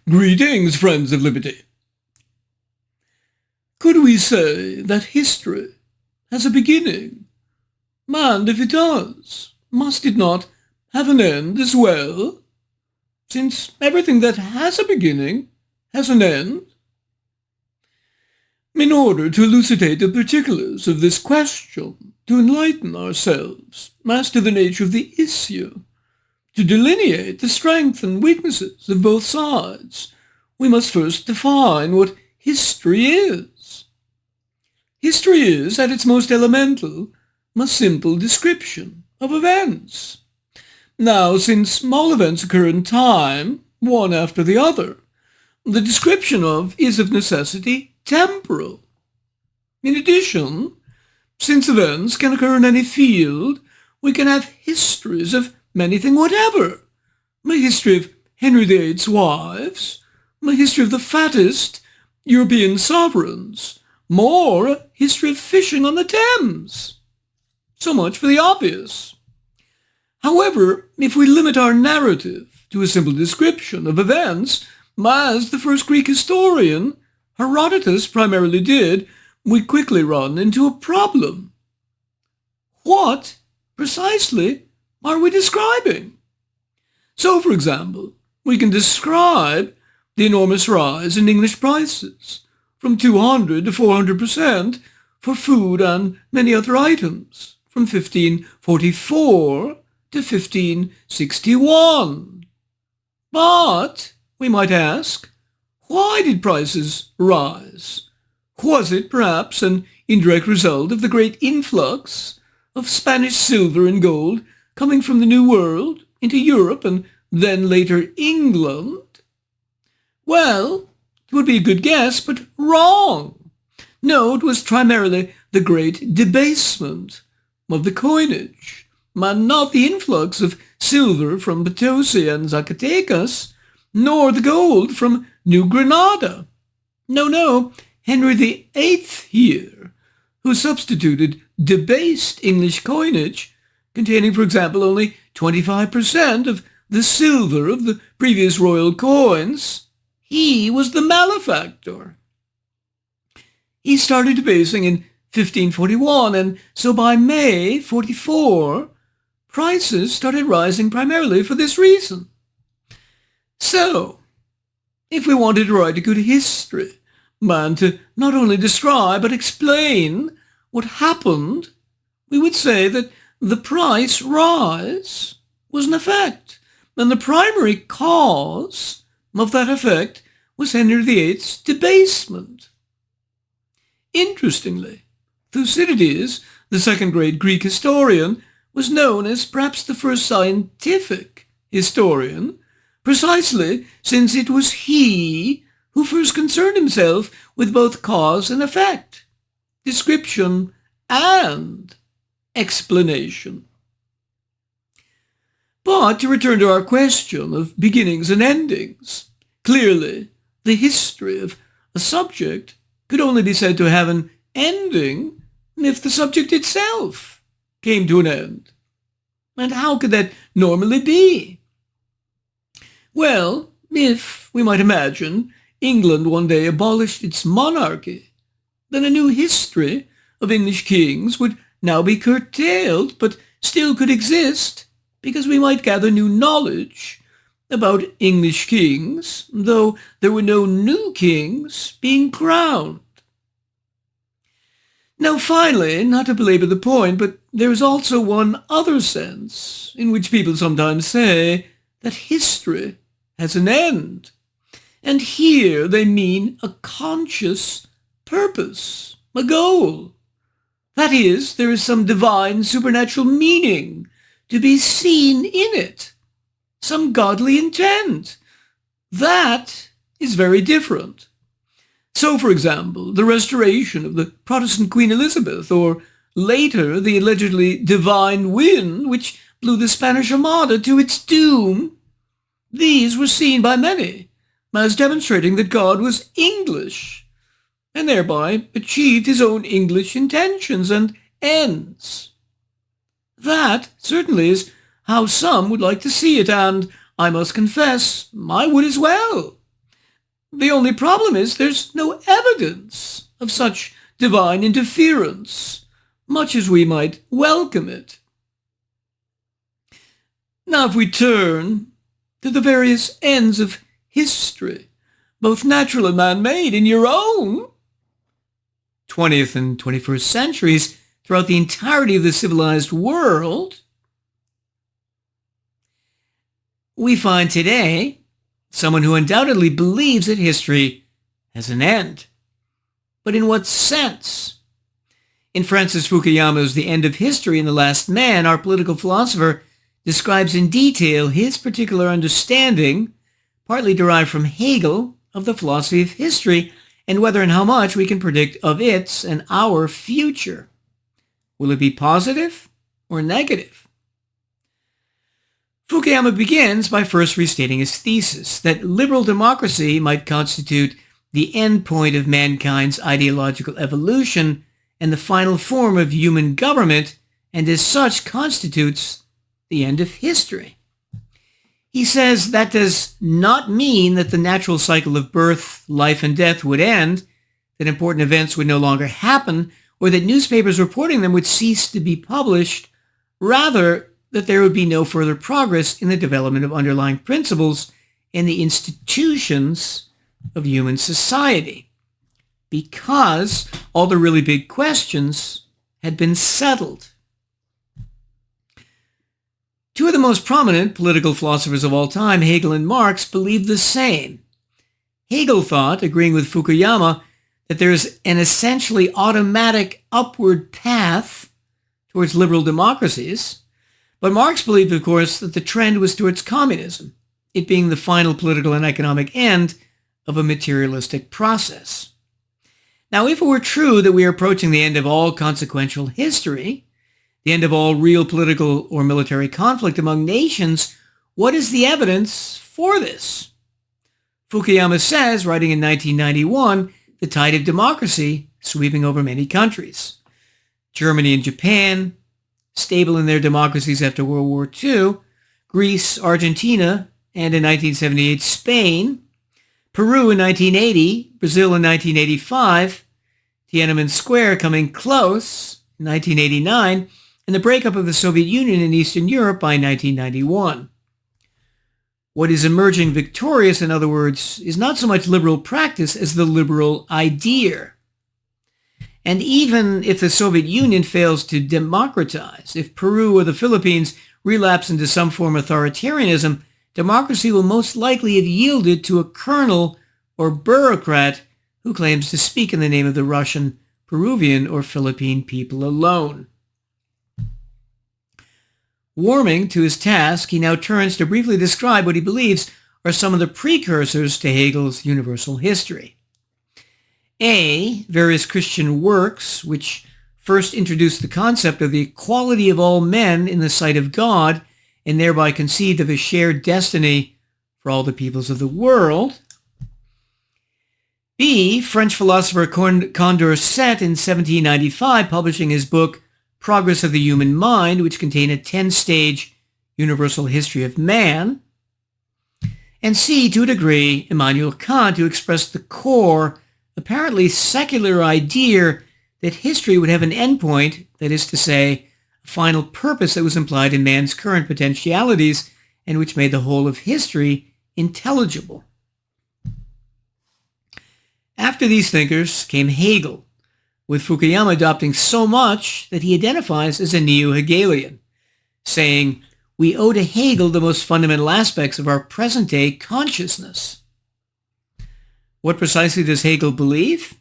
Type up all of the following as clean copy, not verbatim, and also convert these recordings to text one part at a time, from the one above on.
Greetings, friends of liberty. Could we say that history has a beginning? And if it does, must it not have an end as well? Since everything that has a beginning has an end? In order to elucidate the particulars of this question, to enlighten ourselves as to the nature of the issue, to delineate the strengths and weaknesses of both sides, we must first define what history is. History is, at its most elemental, a simple description of events. Now, since all events occur in time, one after the other, the description of is of necessity temporal. In addition, since events can occur in any field, we can have histories of anything whatever. A history of Henry VIII's wives, a history of the fattest European sovereigns, more a history of fishing on the Thames. So much for the obvious. However, if we limit our narrative to a simple description of events, as the first Greek historian, Herodotus, primarily did, we quickly run into a problem. What, precisely, are we describing? So, for example, we can describe the enormous rise in English prices, from 200 to 400% for food and many other items, from 1544 to 1561. But, we might ask, why did prices rise? Was it perhaps an indirect result of the great influx of Spanish silver and gold coming from the New World into Europe and then later England? Well, it would be a good guess, but wrong. No, it was primarily the great debasement of the coinage, and not the influx of silver from Potosi and Zacatecas, nor the gold from New Granada. No, Henry VIII here, who substituted debased English coinage containing, for example, only 25% of the silver of the previous royal coins, he was the malefactor. He started debasing in 1541, and so by May 44, prices started rising primarily for this reason. So, if we wanted to write a good history, and to not only describe but explain what happened, we would say that the price rise was an effect, and the primary cause of that effect was Henry VIII's debasement. Interestingly, Thucydides, the second great Greek historian, was known as perhaps the first scientific historian, precisely since it was he who first concerned himself with both cause and effect, description and explanation. But to return to our question of beginnings and endings, clearly the history of a subject could only be said to have an ending if the subject itself came to an end. And how could that normally be? Well, if, we might imagine, England one day abolished its monarchy, then a new history of English kings would now be curtailed, but still could exist, because we might gather new knowledge about English kings, though there were no new kings being crowned. Now finally, not to belabor the point, but there is also one other sense in which people sometimes say that history has an end. And here they mean a conscious purpose, a goal. That is, there is some divine supernatural meaning to be seen in it, some godly intent. That is very different. So, for example, the restoration of the Protestant Queen Elizabeth, or later the allegedly divine wind which blew the Spanish Armada to its doom, these were seen by many as demonstrating that God was English, and thereby achieved his own English intentions and ends. That certainly is how some would like to see it, and I must confess I would as well. The only problem is there's no evidence of such divine interference, much as we might welcome it. Now if we turn to the various ends of history, both natural and man-made, in your own 20th and 21st centuries, throughout the entirety of the civilized world, we find today someone who undoubtedly believes that history has an end. But in what sense? In Francis Fukuyama's The End of History and the Last Man, our political philosopher describes in detail his particular understanding, partly derived from Hegel, of the philosophy of history and whether and how much we can predict of its and our future. Will it be positive or negative? Fukuyama begins by first restating his thesis that liberal democracy might constitute the end point of mankind's ideological evolution and the final form of human government, and as such constitutes the end of history. He says that does not mean that the natural cycle of birth, life, and death would end, that important events would no longer happen, or that newspapers reporting them would cease to be published. Rather, that there would be no further progress in the development of underlying principles and the institutions of human society, because all the really big questions had been settled. Two of the most prominent political philosophers of all time, Hegel and Marx, believed the same. Hegel thought, agreeing with Fukuyama, that there is an essentially automatic upward path towards liberal democracies, but Marx believed, of course, that the trend was towards communism, it being the final political and economic end of a materialistic process. Now, if it were true that we are approaching the end of all consequential history, the end of all real political or military conflict among nations, what is the evidence for this? Fukuyama says, writing in 1991, the tide of democracy sweeping over many countries. Germany and Japan, stable in their democracies after World War II, Greece, Argentina, and in 1978 Spain, Peru in 1980, Brazil in 1985, Tiananmen Square coming close in 1989, and the breakup of the Soviet Union in Eastern Europe by 1991. What is emerging victorious, in other words, is not so much liberal practice as the liberal idea. And even if the Soviet Union fails to democratize, if Peru or the Philippines relapse into some form of authoritarianism, democracy will most likely have yielded to a colonel or bureaucrat who claims to speak in the name of the Russian, Peruvian, or Philippine people alone. Warming to his task, he now turns to briefly describe what he believes are some of the precursors to Hegel's universal history. A, various Christian works which first introduced the concept of the equality of all men in the sight of God and thereby conceived of a shared destiny for all the peoples of the world. B, French philosopher Condorcet in 1795 publishing his book Progress of the Human Mind, which contained a 10-stage universal history of man. And C, to a degree, Immanuel Kant, who expressed the core, apparently secular idea that history would have an endpoint, that is to say, a final purpose that was implied in man's current potentialities and which made the whole of history intelligible. After these thinkers came Hegel, with Fukuyama adopting so much that he identifies as a neo-Hegelian, saying, "We owe to Hegel the most fundamental aspects of our present-day consciousness." What precisely does Hegel believe?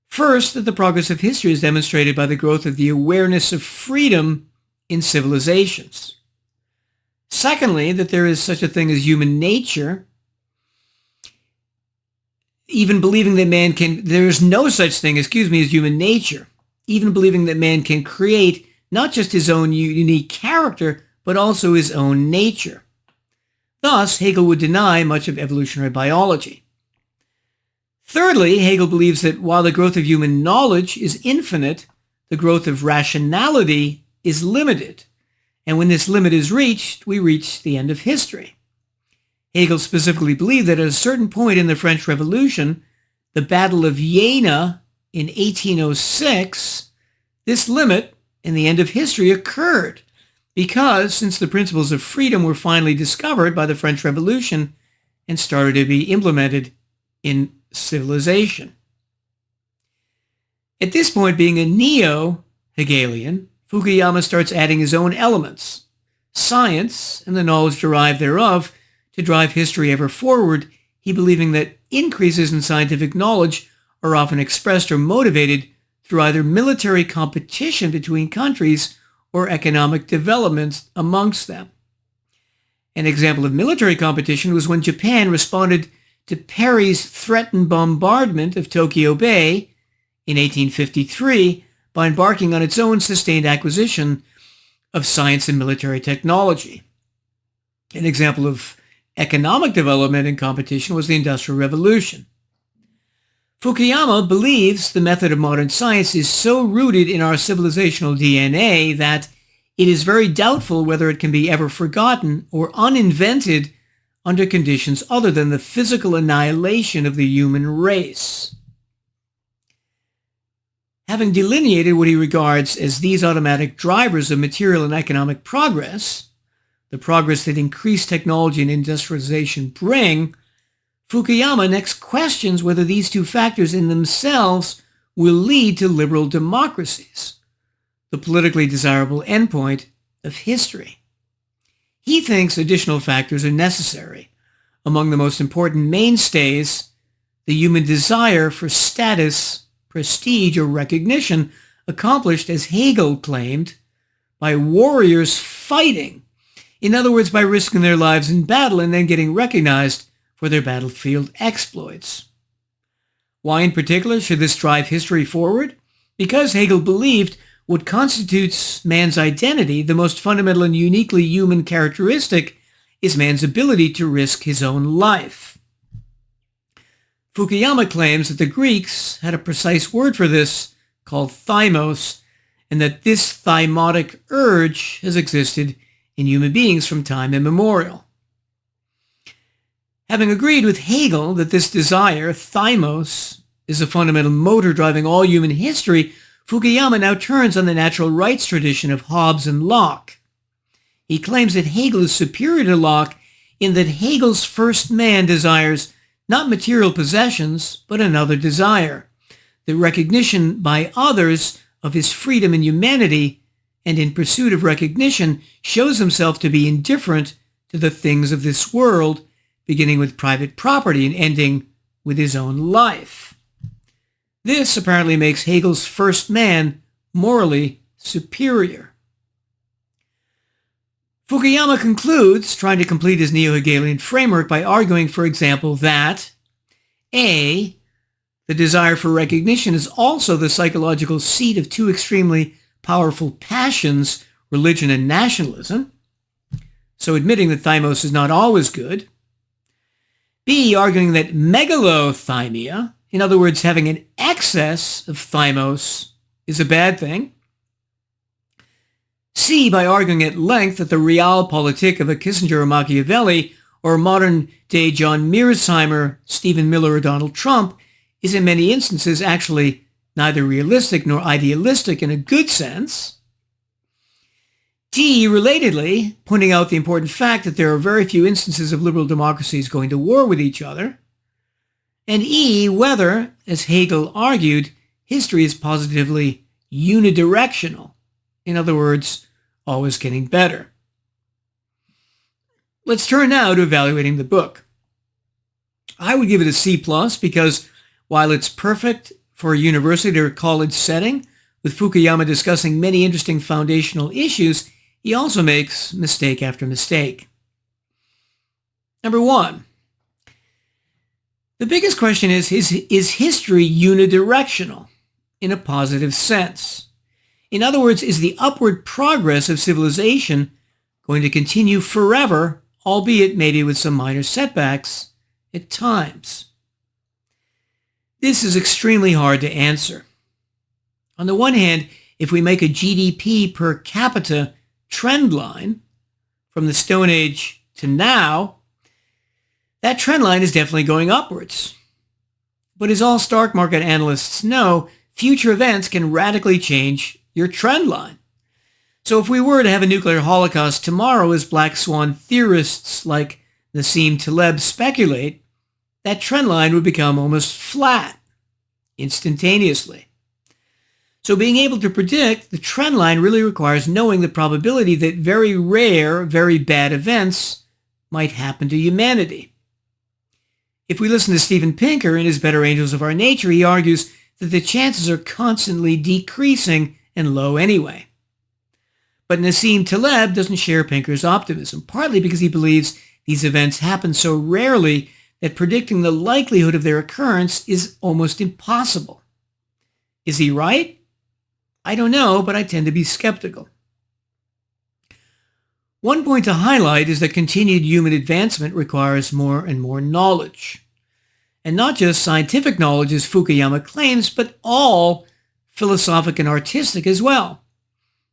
First, that the progress of history is demonstrated by the growth of the awareness of freedom in civilizations. Secondly, that there is such a thing as human nature, even believing that there is no such thing, as human nature, even believing that man can create not just his own unique character, but also his own nature. Thus, Hegel would deny much of evolutionary biology. Thirdly, Hegel believes that while the growth of human knowledge is infinite, the growth of rationality is limited. And when this limit is reached, we reach the end of history. Hegel specifically believed that at a certain point in the French Revolution, the Battle of Jena in 1806, this limit in the end of history occurred because, since the principles of freedom were finally discovered by the French Revolution and started to be implemented in civilization. At this point, being a neo-Hegelian, Fukuyama starts adding his own elements, science and the knowledge derived thereof, to drive history ever forward, he believing that increases in scientific knowledge are often expressed or motivated through either military competition between countries or economic developments amongst them. An example of military competition was when Japan responded to Perry's threatened bombardment of Tokyo Bay in 1853 by embarking on its own sustained acquisition of science and military technology. An example of economic development and competition was the Industrial Revolution. Fukuyama believes the method of modern science is so rooted in our civilizational DNA that it is very doubtful whether it can be ever forgotten or uninvented under conditions other than the physical annihilation of the human race. Having delineated what he regards as these automatic drivers of material and economic progress, the progress that increased technology and industrialization bring, Fukuyama next questions whether these two factors in themselves will lead to liberal democracies, the politically desirable endpoint of history. He thinks additional factors are necessary. Among the most important mainstays, the human desire for status, prestige, or recognition, accomplished, as Hegel claimed, by warriors fighting. In other words, by risking their lives in battle and then getting recognized for their battlefield exploits. Why in particular should this drive history forward? Because Hegel believed what constitutes man's identity, the most fundamental and uniquely human characteristic, is man's ability to risk his own life. Fukuyama claims that the Greeks had a precise word for this called thymos, and that this thymotic urge has existed in human beings from time immemorial. Having agreed with Hegel that this desire, thymos, is a fundamental motor driving all human history, Fukuyama now turns on the natural rights tradition of Hobbes and Locke. He claims that Hegel is superior to Locke in that Hegel's first man desires not material possessions, but another desire, the recognition by others of his freedom and humanity, and in pursuit of recognition shows himself to be indifferent to the things of this world, beginning with private property and ending with his own life. This apparently makes Hegel's first man morally superior. Fukuyama concludes, trying to complete his neo-Hegelian framework by arguing, for example, that A, the desire for recognition is also the psychological seat of two extremely powerful passions, religion and nationalism, so admitting that thymos is not always good. B, arguing that megalothymia, in other words, having an excess of thymos, is a bad thing. C, by arguing at length that the Realpolitik of a Kissinger or Machiavelli, or modern-day John Mearsheimer, Stephen Miller, or Donald Trump, is in many instances actually neither realistic nor idealistic in a good sense. D, relatedly, pointing out the important fact that there are very few instances of liberal democracies going to war with each other. And E, whether, as Hegel argued, history is positively unidirectional. In other words, always getting better. Let's turn now to evaluating the book. I would give it a C+ because while it's perfect for a university or college setting, with Fukuyama discussing many interesting foundational issues, he also makes mistake after mistake. Number one, the biggest question is history unidirectional in a positive sense? In other words, is the upward progress of civilization going to continue forever, albeit maybe with some minor setbacks at times? This is extremely hard to answer. On the one hand, if we make a GDP per capita trend line from the Stone Age to now, That trend line is definitely going upwards. But as all stock market analysts know, future events can radically change your trend line. So if we were to have a nuclear holocaust tomorrow, as black swan theorists like Nassim Taleb speculate, that trend line would become almost flat instantaneously. So being able to predict the trend line really requires knowing the probability that very rare, very bad events might happen to humanity. If we listen to Steven Pinker in his Better Angels of Our Nature, he argues that the chances are constantly decreasing and low anyway. But Nassim Taleb doesn't share Pinker's optimism, partly because he believes these events happen so rarely that predicting the likelihood of their occurrence is almost impossible. Is he right? I don't know, but I tend to be skeptical. One point to highlight is that continued human advancement requires more and more knowledge. And not just scientific knowledge, as Fukuyama claims, but all philosophic and artistic as well.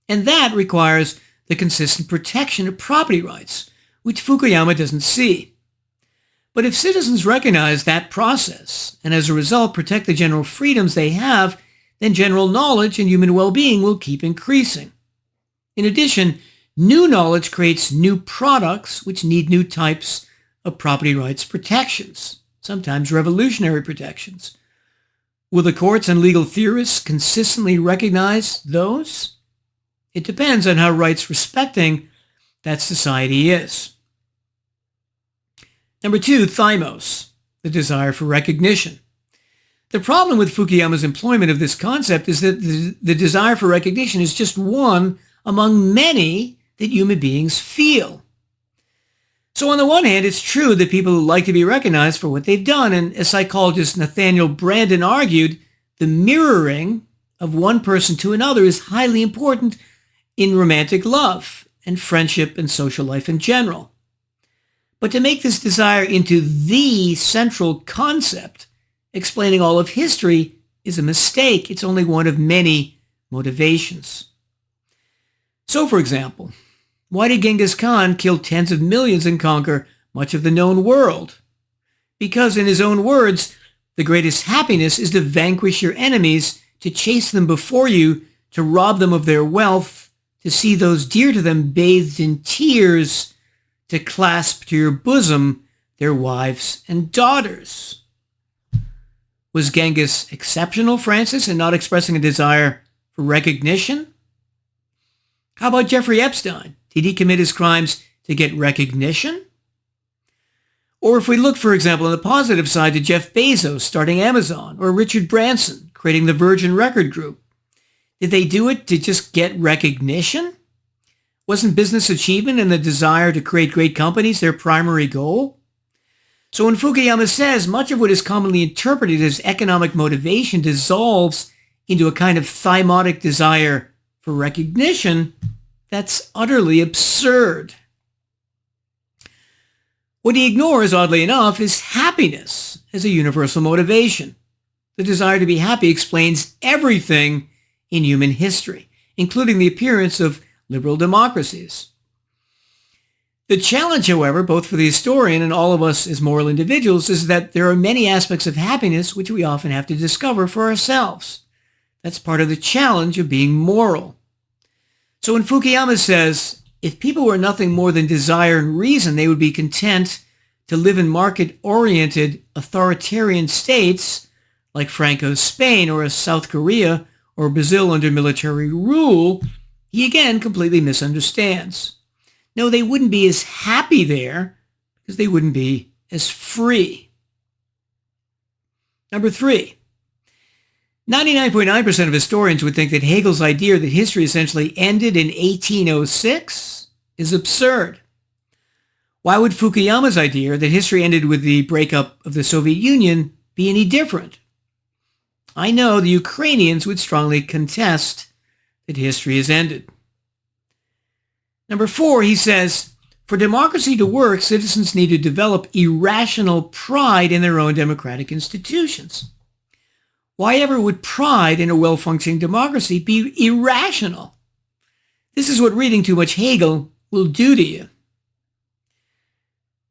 And that requires the consistent protection of property rights, which Fukuyama doesn't see. But if citizens recognize that process, and as a result protect the general freedoms they have, then general knowledge and human well-being will keep increasing. In addition, new knowledge creates new products which need new types of property rights protections, sometimes revolutionary protections. Will the courts and legal theorists consistently recognize those? It depends on how rights respecting that society is. Number 2, thymos, the desire for recognition. The problem with Fukuyama's employment of this concept is that the desire for recognition is just one among many that human beings feel. So on the one hand, it's true that people like to be recognized for what they've done, and as psychologist Nathaniel Branden argued, the mirroring of one person to another is highly important in romantic love and friendship and social life in general. But to make this desire into the central concept explaining all of history is a mistake. It's only one of many motivations. So, for example, why did Genghis Khan kill tens of millions and conquer much of the known world? Because, in his own words, the greatest happiness is to vanquish your enemies, to chase them before you, to rob them of their wealth, to see those dear to them bathed in tears, to clasp to your bosom their wives and daughters. Was Genghis exceptional, Francis, in not expressing a desire for recognition? How about Jeffrey Epstein? Did he commit his crimes to get recognition? Or if we look, for example, on the positive side to Jeff Bezos starting Amazon, or Richard Branson creating the Virgin Record Group, did they do it to just get recognition? Wasn't business achievement and the desire to create great companies their primary goal? So when Fukuyama says much of what is commonly interpreted as economic motivation dissolves into a kind of thymotic desire for recognition, that's utterly absurd. What he ignores, oddly enough, is happiness as a universal motivation. The desire to be happy explains everything in human history, including the appearance of liberal democracies. The challenge, however, both for the historian and all of us as moral individuals, is that there are many aspects of happiness which we often have to discover for ourselves. That's part of the challenge of being moral. So when Fukuyama says, if people were nothing more than desire and reason, they would be content to live in market-oriented authoritarian states like Franco's Spain or South Korea or Brazil under military rule, he again completely misunderstands. No, they wouldn't be as happy there because they wouldn't be as free. Number 3, 99.9% of historians would think that Hegel's idea that history essentially ended in 1806 is absurd. Why would Fukuyama's idea that history ended with the breakup of the Soviet Union be any different? I know the Ukrainians would strongly contest that history has ended. Number 4, he says, for democracy to work, citizens need to develop irrational pride in their own democratic institutions. Why ever would pride in a well-functioning democracy be irrational? This is what reading too much Hegel will do to you.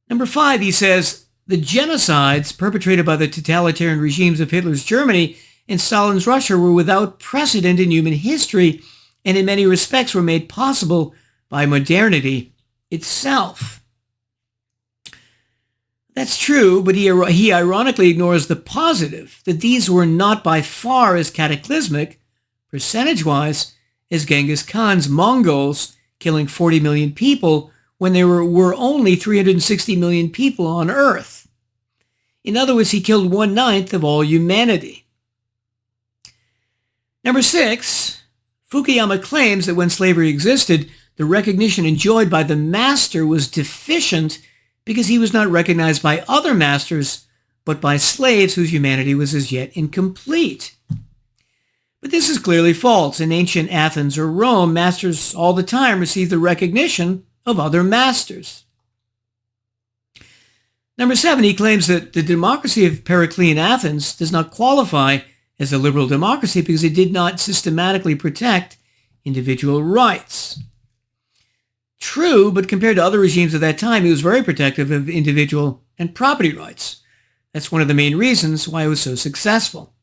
Number 5, he says, The genocides perpetrated by the totalitarian regimes of Hitler's Germany and Stalin's Russia were without precedent in human history and in many respects were made possible by modernity itself. That's true, but he ironically ignores the positive, that these were not by far as cataclysmic, percentage-wise, as Genghis Khan's Mongols killing 40 million people when there were only 360 million people on Earth. In other words, he killed 1/9 of all humanity. Number 6, Fukuyama claims that when slavery existed, the recognition enjoyed by the master was deficient because he was not recognized by other masters, but by slaves whose humanity was as yet incomplete. But this is clearly false. In ancient Athens or Rome, masters all the time received the recognition of other masters. Number 7, he claims that the democracy of Periclean Athens does not qualify as a liberal democracy because it did not systematically protect individual rights. True, but compared to other regimes of that time, he was very protective of individual and property rights. That's one of the main reasons why it was so successful.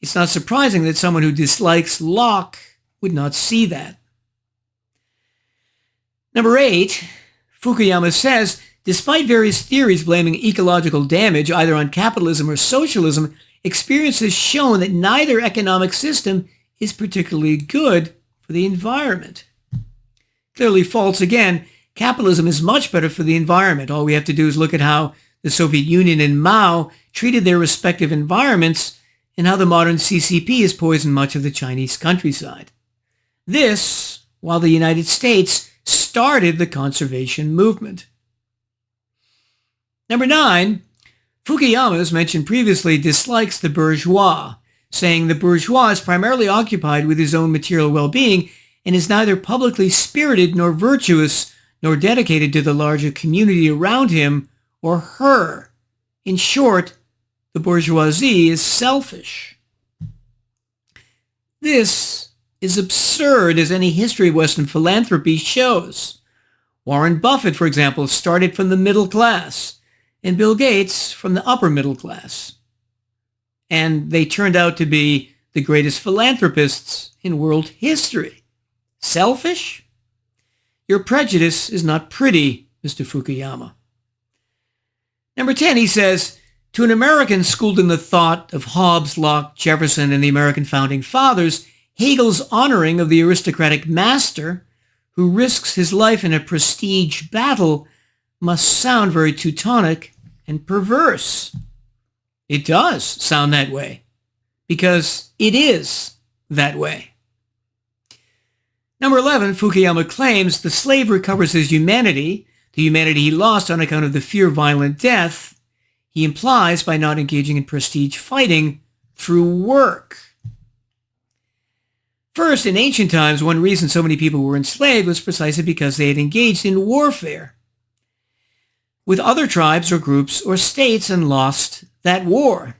It's not surprising that someone who dislikes Locke would not see that. Number 8, Fukuyama says, despite various theories blaming ecological damage either on capitalism or socialism, experience has shown that neither economic system is particularly good for the environment. Clearly false again. Capitalism is much better for the environment. All we have to do is look at how the Soviet Union and Mao treated their respective environments and how the modern CCP has poisoned much of the Chinese countryside. This, while the United States started the conservation movement. Number 9, Fukuyama, as mentioned previously, dislikes the bourgeois, saying the bourgeois is primarily occupied with his own material well-being and is neither publicly spirited nor virtuous nor dedicated to the larger community around him or her. In short, the bourgeoisie is selfish. This is absurd, as any history of Western philanthropy shows. Warren Buffett, for example, started from the middle class, and Bill Gates from the upper middle class. And they turned out to be the greatest philanthropists in world history. Selfish? Your prejudice is not pretty, Mr. Fukuyama. Number 10, he says, to an American schooled in the thought of Hobbes, Locke, Jefferson, and the American founding fathers, Hegel's honoring of the aristocratic master who risks his life in a prestige battle must sound very Teutonic and perverse. It does sound that way, because it is that way. Number 11, Fukuyama claims the slave recovers his humanity, the humanity he lost on account of the fear of violent death, he implies by not engaging in prestige fighting through work. First, in ancient times, one reason so many people were enslaved was precisely because they had engaged in warfare with other tribes or groups or states and lost that war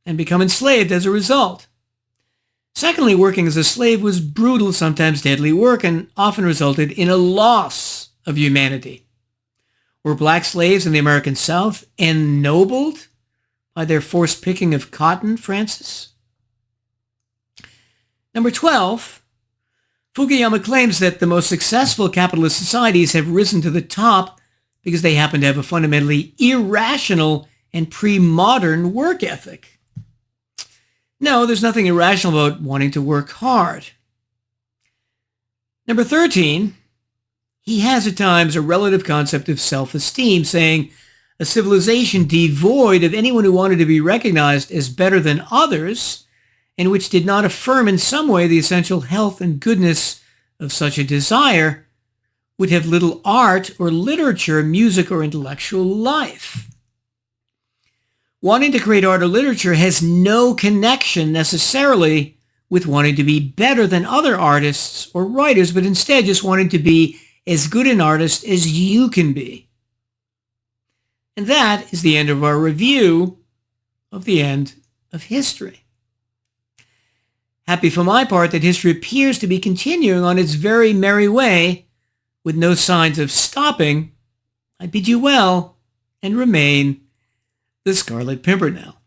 and become enslaved as a result. Secondly, working as a slave was brutal, sometimes deadly work, and often resulted in a loss of humanity. Were black slaves in the American South ennobled by their forced picking of cotton, Francis? Number 12, Fukuyama claims that the most successful capitalist societies have risen to the top because they happen to have a fundamentally irrational and pre-modern work ethic. No, there's nothing irrational about wanting to work hard. Number 13, he has at times a relative concept of self-esteem, saying a civilization devoid of anyone who wanted to be recognized as better than others and which did not affirm in some way the essential health and goodness of such a desire would have little art or literature, music, or intellectual life. Wanting to create art or literature has no connection necessarily with wanting to be better than other artists or writers, but instead just wanting to be as good an artist as you can be. And that is the end of our review of the end of history. Happy for my part that history appears to be continuing on its very merry way with no signs of stopping. I bid you well and remain the Scarlet Pimpernel.